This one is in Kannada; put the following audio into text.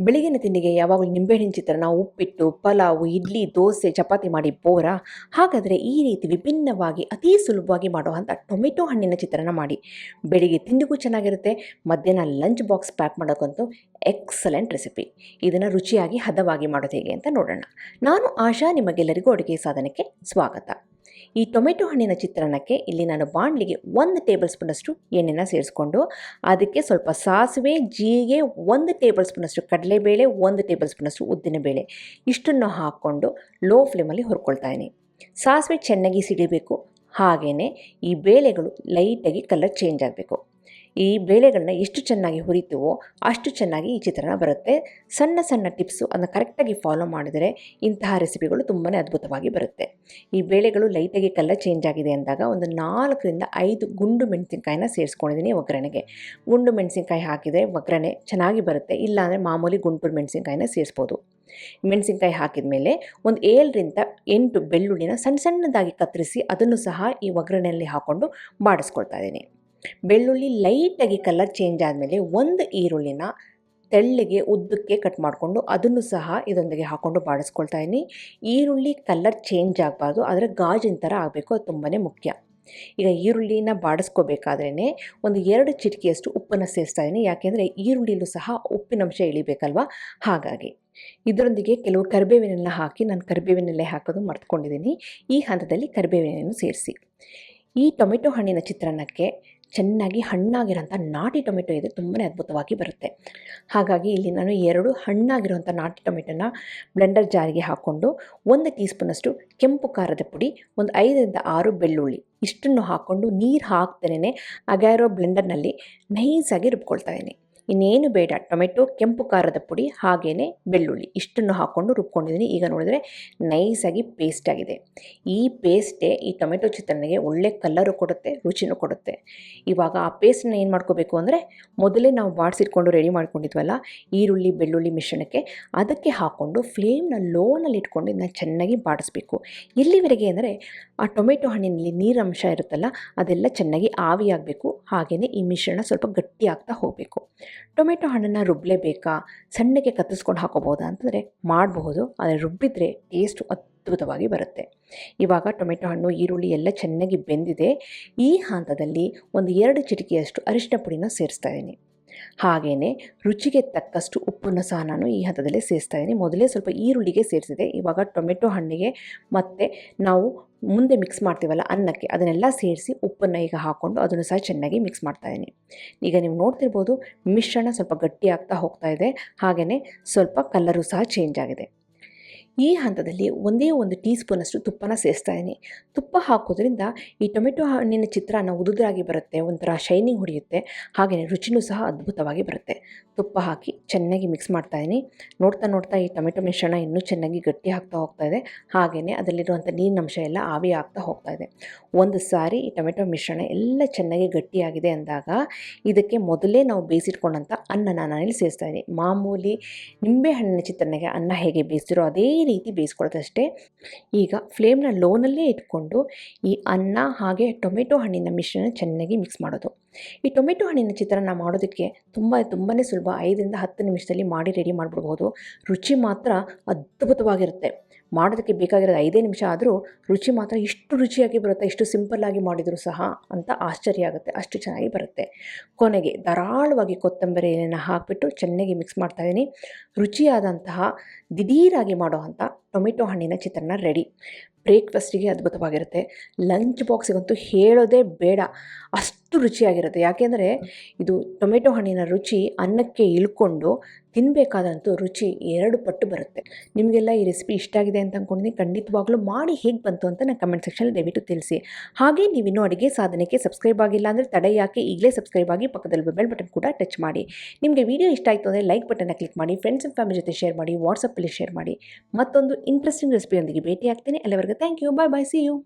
ಬೆಳಗಿನ ತಿಂಡಿಗೆ ಯಾವಾಗಲೂ ನಿಂಬೆಹಣ್ಣಿನ ಚಿತ್ರಾನ್ನ, ಉಪ್ಪಿಟ್ಟು, ಪಲಾವು, ಇಡ್ಲಿ, ದೋಸೆ, ಚಪಾತಿ ಮಾಡಿ ಬೋರಾ? ಹಾಗಾದರೆ ಈ ರೀತಿ ವಿಭಿನ್ನವಾಗಿ ಅತೀ ಸುಲಭವಾಗಿ ಮಾಡುವಂಥ ಟೊಮೆಟೊ ಹಣ್ಣಿನ ಚಿತ್ರಾನ್ನ ಮಾಡಿ. ಬೆಳಿಗ್ಗೆ ತಿಂಡಿಗೂ ಚೆನ್ನಾಗಿರುತ್ತೆ, ಮಧ್ಯಾಹ್ನ ಲಂಚ್ ಬಾಕ್ಸ್ ಪ್ಯಾಕ್ ಮಾಡೋಕ್ಕಂತೂ ಎಕ್ಸಲೆಂಟ್ ರೆಸಿಪಿ. ಇದನ್ನು ರುಚಿಯಾಗಿ ಹದವಾಗಿ ಮಾಡೋದು ಹೇಗೆ ಅಂತ ನೋಡೋಣ. ನಾನು ಆಶಾ, ನಿಮಗೆಲ್ಲರಿಗೂ ಅಡುಗೆ ಸಾಧನಕ್ಕೆ ಸ್ವಾಗತ. ಈ ಟೊಮೆಟೊ ಹಣ್ಣಿನ ಚಿತ್ರಾನ್ನಕ್ಕೆ ಇಲ್ಲಿ ನಾನು ಬಾಣಲಿಗೆ 1 ಟೇಬಲ್ ಸ್ಪೂನಷ್ಟು ಎಣ್ಣೆನ ಸೇರಿಸ್ಕೊಂಡು ಅದಕ್ಕೆ ಸ್ವಲ್ಪ ಸಾಸಿವೆ, ಜೀರಿಗೆ, 1 ಟೇಬಲ್ ಸ್ಪೂನಷ್ಟು ಕಡಲೆಬೇಳೆ, 1 ಟೇಬಲ್ ಸ್ಪೂನಷ್ಟು ಉದ್ದಿನಬೇಳೆ ಇಷ್ಟನ್ನು ಹಾಕ್ಕೊಂಡು ಲೋ ಫ್ಲೇಮಲ್ಲಿ ಹುರ್ಕೊಳ್ತಾ ಇದ್ದೀನಿ. ಸಾಸಿವೆ ಚೆನ್ನಾಗಿ ಸಿಡಿಬೇಕು. ಹಾಗೆಯೇ ಈ ಬೇಳೆಗಳು ಲೈಟಾಗಿ ಕಲರ್ ಚೇಂಜ್ ಆಗಬೇಕು. ಈ ಬೇಳೆಗಳನ್ನ ಎಷ್ಟು ಚೆನ್ನಾಗಿ ಹುರಿತೀವೋ ಅಷ್ಟು ಚೆನ್ನಾಗಿ ಈ ಚಿತ್ರಾನ್ನ ಬರುತ್ತೆ. ಸಣ್ಣ ಸಣ್ಣ ಟಿಪ್ಸು ಅದನ್ನು ಕರೆಕ್ಟಾಗಿ ಫಾಲೋ ಮಾಡಿದರೆ ಇಂತಹ ರೆಸಿಪಿಗಳು ತುಂಬಾ ಅದ್ಭುತವಾಗಿ ಬರುತ್ತೆ. ಈ ಬೇಳೆಗಳು ಲೈಟಾಗಿ ಕಲರ್ ಚೇಂಜ್ ಆಗಿದೆ ಅಂದಾಗ ಒಂದು 4ರಿಂದ 5 ಗುಂಡು ಮೆಣಸಿನ್ಕಾಯಿನ ಸೇರಿಸ್ಕೊಂಡಿದ್ದೀನಿ ಒಗ್ಗರಣೆಗೆ. ಗುಂಡು ಮೆಣಸಿನ್ಕಾಯಿ ಹಾಕಿದರೆ ಒಗ್ಗರಣೆ ಚೆನ್ನಾಗಿ ಬರುತ್ತೆ. ಇಲ್ಲಾಂದರೆ ಮಾಮೂಲಿ ಗುಂಟೂರು ಮೆಣಸಿನ್ಕಾಯಿನ ಸೇರಿಸ್ಬೋದು. ಮೆಣಸಿನ್ಕಾಯಿ ಹಾಕಿದ ಮೇಲೆ ಒಂದು 7ರಿಂದ 8 ಬೆಳ್ಳುಳ್ಳಿನ ಸಣ್ಣ ಸಣ್ಣದಾಗಿ ಕತ್ತರಿಸಿ ಅದನ್ನು ಸಹ ಈ ಒಗ್ಗರಣೆಯಲ್ಲಿ ಹಾಕ್ಕೊಂಡು ಬಾಡಿಸ್ಕೊಳ್ತಾ ಇದ್ದೀನಿ. ಬೆಳ್ಳುಳ್ಳಿ ಲೈಟಾಗಿ ಕಲರ್ ಚೇಂಜ್ ಆದಮೇಲೆ 1 ಈರುಳ್ಳಿನ ತೆಳ್ಳಗೆ ಉದ್ದಕ್ಕೆ ಕಟ್ ಮಾಡಿಕೊಂಡು ಅದನ್ನು ಸಹ ಇದರೊಂದಿಗೆ ಹಾಕ್ಕೊಂಡು ಬಾಡಿಸ್ಕೊಳ್ತಾ ಇದ್ದೀನಿ. ಈರುಳ್ಳಿ ಕಲರ್ ಚೇಂಜ್ ಆಗಬಾರ್ದು, ಆದರೆ ಗಾಜಿನ ಥರ ಆಗಬೇಕು, ಅದು ತುಂಬಾ ಮುಖ್ಯ. ಈಗ ಈರುಳ್ಳಿನ ಬಾಡಿಸ್ಕೋಬೇಕಾದ್ರೇ ಒಂದು 2 ಚಿಟಿಕೆಯಷ್ಟು ಉಪ್ಪನ್ನು ಸೇರಿಸ್ತಾ ಇದ್ದೀನಿ. ಯಾಕೆಂದರೆ ಈರುಳ್ಳಿಲೂ ಸಹ ಉಪ್ಪಿನಂಶ ಇಳಿಬೇಕಲ್ವ, ಹಾಗಾಗಿ. ಇದರೊಂದಿಗೆ ಕೆಲವು ಕರಿಬೇವಿನೆಲ್ಲ ಹಾಕಿ, ನಾನು ಕರಿಬೇವಿನೆಲೆ ಹಾಕೋದು ಮರ್ತ್ಕೊಂಡಿದ್ದೀನಿ. ಈ ಹಂತದಲ್ಲಿ ಕರಿಬೇವಿನೆಯನ್ನು ಸೇರಿಸಿ. ಈ ಟೊಮೆಟೊ ಹಣ್ಣಿನ ಚಿತ್ರಾನ್ನಕ್ಕೆ ಚೆನ್ನಾಗಿ ಹಣ್ಣಾಗಿರೋಂಥ ನಾಟಿ ಟೊಮೆಟೊ ಇದೆ, ತುಂಬಾ ಅದ್ಭುತವಾಗಿ ಬರುತ್ತೆ. ಹಾಗಾಗಿ ಇಲ್ಲಿ ನಾನು 2 ಹಣ್ಣಾಗಿರೋಂಥ ನಾಟಿ ಟೊಮೆಟೊನ ಬ್ಲೆಂಡರ್ ಜಾರಿಗೆ ಹಾಕ್ಕೊಂಡು 1 ಟೀ ಸ್ಪೂನಷ್ಟು ಕೆಂಪು ಖಾರದ ಪುಡಿ, ಒಂದು 5ರಿಂದ 6 ಬೆಳ್ಳುಳ್ಳಿ ಇಷ್ಟನ್ನು ಹಾಕ್ಕೊಂಡು ನೀರು ಹಾಕ್ತೇನೆ ಅಗ್ಯಾರೋ ಬ್ಲೆಂಡರ್ನಲ್ಲಿ ನೈಸಾಗಿ ರುಬ್ಕೊಳ್ತಾ ಇದ್ದೀನಿ. ಇನ್ನೇನು ಬೇಡ, ಟೊಮೆಟೊ, ಕೆಂಪು ಖಾರದ ಪುಡಿ ಹಾಗೆಯೇ ಬೆಳ್ಳುಳ್ಳಿ ಇಷ್ಟನ್ನು ಹಾಕ್ಕೊಂಡು ರುಬ್ಕೊಂಡಿದ್ದೀನಿ. ಈಗ ನೋಡಿದ್ರೆ ನೈಸಾಗಿ ಪೇಸ್ಟ್ ಆಗಿದೆ. ಈ ಪೇಸ್ಟೇ ಈ ಟೊಮೆಟೊ ಚಿತ್ರಾನ್ನಗೆ ಒಳ್ಳೆ ಕಲರು ಕೊಡುತ್ತೆ, ರುಚಿನೂ ಕೊಡುತ್ತೆ. ಇವಾಗ ಆ ಪೇಸ್ಟನ್ನ ಏನು ಮಾಡ್ಕೋಬೇಕು ಅಂದರೆ, ಮೊದಲೇ ನಾವು ಬಾಡಿಸಿಟ್ಕೊಂಡು ರೆಡಿ ಮಾಡ್ಕೊಂಡಿದ್ವಲ್ಲ ಈರುಳ್ಳಿ ಬೆಳ್ಳುಳ್ಳಿ ಮಿಶ್ರಣಕ್ಕೆ, ಅದಕ್ಕೆ ಹಾಕ್ಕೊಂಡು ಫ್ಲೇಮ್ನ ಲೋನಲ್ಲಿ ಇಟ್ಕೊಂಡು ಇದನ್ನ ಚೆನ್ನಾಗಿ ಬಾಡಿಸ್ಬೇಕು. ಎಲ್ಲಿವರೆಗೆ ಅಂದರೆ ಆ ಟೊಮೆಟೊ ಹಣ್ಣಿನಲ್ಲಿ ನೀರಂಶ ಇರುತ್ತಲ್ಲ ಅದೆಲ್ಲ ಚೆನ್ನಾಗಿ ಆವಿಯಾಗಬೇಕು. ಹಾಗೆಯೇ ಈ ಮಿಶ್ರಣ ಸ್ವಲ್ಪ ಗಟ್ಟಿ ಆಗ್ತಾ ಹೋಗಬೇಕು. ಟೊಮೆಟೊ ಹಣ್ಣನ್ನು ರುಬ್ಬಲೇಬೇಕಾ, ಸಣ್ಣಗೆ ಕತ್ತಿಸ್ಕೊಂಡು ಹಾಕೋಬೋದಾ ಅಂತಂದರೆ ಮಾಡಬಹುದು, ಆದರೆ ರುಬ್ಬಿದರೆ ಟೇಸ್ಟು ಅದ್ಭುತವಾಗಿ ಬರುತ್ತೆ. ಇವಾಗ ಟೊಮೆಟೊ ಹಣ್ಣು ಈರುಳ್ಳಿ ಎಲ್ಲ ಚೆನ್ನಾಗಿ ಬೆಂದಿದೆ. ಈ ಹಂತದಲ್ಲಿ ಒಂದು 2 ಚಿಟಿಕೆಯಷ್ಟು ಅರಿಶಿನ ಪುಡಿನ ಸೇರಿಸ್ತಾ ಇದ್ದೀನಿ. ಹಾಗೆಯೇ ರುಚಿಗೆ ತಕ್ಕಷ್ಟು ಉಪ್ಪನ್ನು ಸಹ ನಾನು ಈ ಹಂತದಲ್ಲೇ ಸೇರಿಸ್ತಾ ಇದ್ದೀನಿ. ಮೊದಲೇ ಸ್ವಲ್ಪ ಈರುಳ್ಳಿಗೆ ಸೇರಿಸಿದೆ. ಇವಾಗ ಟೊಮೆಟೊ ಹಣ್ಣಿಗೆ ಮತ್ತು ನಾವು ಮುಂದೆ ಮಿಕ್ಸ್ ಮಾಡ್ತೀವಲ್ಲ ಅನ್ನಕ್ಕೆ, ಅದನ್ನೆಲ್ಲ ಸೇರಿಸಿ ಉಪ್ಪನ್ನು ಈಗ ಹಾಕ್ಕೊಂಡು ಅದನ್ನು ಸಹ ಚೆನ್ನಾಗಿ ಮಿಕ್ಸ್ ಮಾಡ್ತಾಯಿದ್ದೀನಿ. ಈಗ ನೀವು ನೋಡ್ತಿರ್ಬೋದು ಮಿಶ್ರಣ ಸ್ವಲ್ಪ ಗಟ್ಟಿ ಆಗ್ತಾ ಹೋಗ್ತಾ ಇದೆ. ಹಾಗೆಯೇ ಸ್ವಲ್ಪ ಕಲರು ಸಹ ಚೇಂಜ್ ಆಗಿದೆ. ಈ ಹಂತದಲ್ಲಿ 1 ಟೀ ಸ್ಪೂನಷ್ಟು ತುಪ್ಪನ ಸೇರಿಸ್ತಾ ಇದ್ದೀನಿ. ತುಪ್ಪ ಹಾಕೋದ್ರಿಂದ ಈ ಟೊಮೆಟೊ ಹಣ್ಣಿನ ಚಿತ್ರಾನ್ನ ಉದುರಾಗಿ ಬರುತ್ತೆ, ಒಂಥರ ಶೈನಿಂಗ್ ಹೊಡೆಯುತ್ತೆ, ಹಾಗೆಯೇ ರುಚಿನೂ ಸಹ ಅದ್ಭುತವಾಗಿ ಬರುತ್ತೆ. ತುಪ್ಪ ಹಾಕಿ ಚೆನ್ನಾಗಿ ಮಿಕ್ಸ್ ಮಾಡ್ತಾಯಿದ್ದೀನಿ. ನೋಡ್ತಾ ನೋಡ್ತಾ ಈ ಟೊಮೆಟೊ ಮಿಶ್ರಣ ಇನ್ನೂ ಚೆನ್ನಾಗಿ ಗಟ್ಟಿ ಆಗ್ತಾ ಹೋಗ್ತಾ ಇದೆ. ಹಾಗೆಯೇ ಅದರಲ್ಲಿರುವಂಥ ನೀರಿನಂಶ ಎಲ್ಲ ಆವಿ ಆಗ್ತಾ ಹೋಗ್ತಾ ಇದೆ. ಒಂದು ಸಾರಿ ಈ ಟೊಮೆಟೊ ಮಿಶ್ರಣ ಎಲ್ಲ ಚೆನ್ನಾಗಿ ಗಟ್ಟಿಯಾಗಿದೆ ಅಂದಾಗ ಇದಕ್ಕೆ ಮೊದಲೇ ನಾವು ಬೇಯಿಸಿಟ್ಕೊಂಡಂಥ ಅನ್ನನ ನಾನಿಲ್ಲಿ ಸೇರಿಸ್ತಾ ಇದ್ದೀನಿ. ಮಾಮೂಲಿ ನಿಂಬೆಹಣ್ಣಿನ ಚಿತ್ರಾನ್ನಗೆ ಅನ್ನ ಹೇಗೆ ಬೇಯಿಸ್ತಿರೋ ಅದೇ ರೀತಿ ಬೇಯಿಸ್ಕೊಳ್ಳೋದಷ್ಟೇ. ಈಗ ಫ್ಲೇಮ್ನ ಲೋನಲ್ಲೇ ಇಟ್ಕೊಂಡು ಈ ಅನ್ನ ಹಾಗೆ ಟೊಮೆಟೊ ಹಣ್ಣಿನ ಮಿಶ್ರಣ ಚೆನ್ನಾಗಿ ಮಿಕ್ಸ್ ಮಾಡೋದು. ಈ ಟೊಮೆಟೊ ಹಣ್ಣಿನ ಚಿತ್ರಾನ್ನ ಮಾಡೋದಕ್ಕೆ ತುಂಬಾ ಸುಲಭ. 5ರಿಂದ 10 ನಿಮಿಷದಲ್ಲಿ ಮಾಡಿ ರೆಡಿ ಮಾಡಿಬಿಡ್ಬೋದು. ರುಚಿ ಮಾತ್ರ ಅದ್ಭುತವಾಗಿರುತ್ತೆ. ಮಾಡೋದಕ್ಕೆ ಬೇಕಾಗಿರೋದು 5 ನಿಮಿಷ ಆದರೂ ರುಚಿ ಮಾತ್ರ ಇಷ್ಟು ರುಚಿಯಾಗಿ ಬರುತ್ತೆ, ಇಷ್ಟು ಸಿಂಪಲ್ಲಾಗಿ ಮಾಡಿದರೂ ಸಹ ಅಂತ ಆಶ್ಚರ್ಯ ಆಗುತ್ತೆ, ಅಷ್ಟು ಚೆನ್ನಾಗಿ ಬರುತ್ತೆ. ಕೊನೆಗೆ ಧಾರಾಳವಾಗಿ ಕೊತ್ತಂಬರಿ ಎಲೆನ ಹಾಕಿಬಿಟ್ಟು ಚೆನ್ನಾಗಿ ಮಿಕ್ಸ್ ಮಾಡ್ತಾಯಿದ್ದೀನಿ. ರುಚಿಯಾದಂತಹ ದಿಢೀರಾಗಿ ಮಾಡುವಂಥ ಟೊಮೆಟೊ ಹಣ್ಣಿನ ಚಿತ್ರಾನ್ನ ರೆಡಿ. ಬ್ರೇಕ್ಫಾಸ್ಟಿಗೆ ಅದ್ಭುತವಾಗಿರುತ್ತೆ. ಲಂಚ್ ಬಾಕ್ಸಿಗಂತೂ ಹೇಳೋದೇ ಬೇಡ, ಅಷ್ಟು ರುಚಿಯಾಗಿರುತ್ತೆ. ಯಾಕೆಂದರೆ ಇದು ಟೊಮೆಟೊ ಹಣ್ಣಿನ ರುಚಿ ಅನ್ನಕ್ಕೆ ಇಳ್ಕೊಂಡು ತಿನ್ನಬೇಕಾದಂತೂ ರುಚಿ 2 ಪಟ್ಟು ಬರುತ್ತೆ. ನಿಮಗೆಲ್ಲ ಈ ರೆಸಿಪಿ ಇಷ್ಟ ಆಗಿದೆ ಅಂತ ಅಂದ್ಕೊಂಡಿದ್ದೀನಿ. ಖಂಡಿತವಾಗ್ಲೂ ಮಾಡಿ ಹೇಗೆ ಬಂತು ಅಂತ ನಾನು ಕಮೆಂಟ್ ಸೆಕ್ಷನಲ್ಲಿ ದಯವಿಟ್ಟು ತಿಳಿಸಿ. ಹಾಗೆ ನೀವಿನ್ನೂ ಅಡುಗೆ ಸಾಧನೆಗೆ ಸಬ್ಸ್ಕ್ರೈಬ್ ಆಗಿಲ್ಲ ಅಂದರೆ ತಡೆ ಯಾಕೆ, ಈಗಲೇ ಸಬ್ಸ್ಕ್ರೈಬ್ ಆಗಿ ಪಕ್ಕದಲ್ಲಿ ಬೆಲ್ ಬಟನ್ ಕೂಡ ಟಚ್ ಮಾಡಿ. ನಿಮಗೆ ವಿಡಿಯೋ ಇಷ್ಟ ಆಯಿತು ಅಂದರೆ ಲೈಕ್ ಬಟನ್ನ ಕ್ಲಿಕ್ ಮಾಡಿ, ಫ್ರೆಂಡ್ಸ್ ಆ್ಯಂಡ್ ಫ್ಯಾಮಿಲಿ ಜೊತೆ ಶೇರ್ ಮಾಡಿ, ವಾಟ್ಸಪ್ಪಲ್ಲಿ ಶೇರ್ ಮಾಡಿ. ಮತ್ತೊಂದು ಇಂಟ್ರೆಸ್ಟಿಂಗ್ ರೆಸಿಪಿಯೊಂದಿಗೆ ಭೇಟಿ ಆಗ್ತೀನಿ. ಅಲ್ಲಿವರೆಗೂ thank you, bye bye, see you.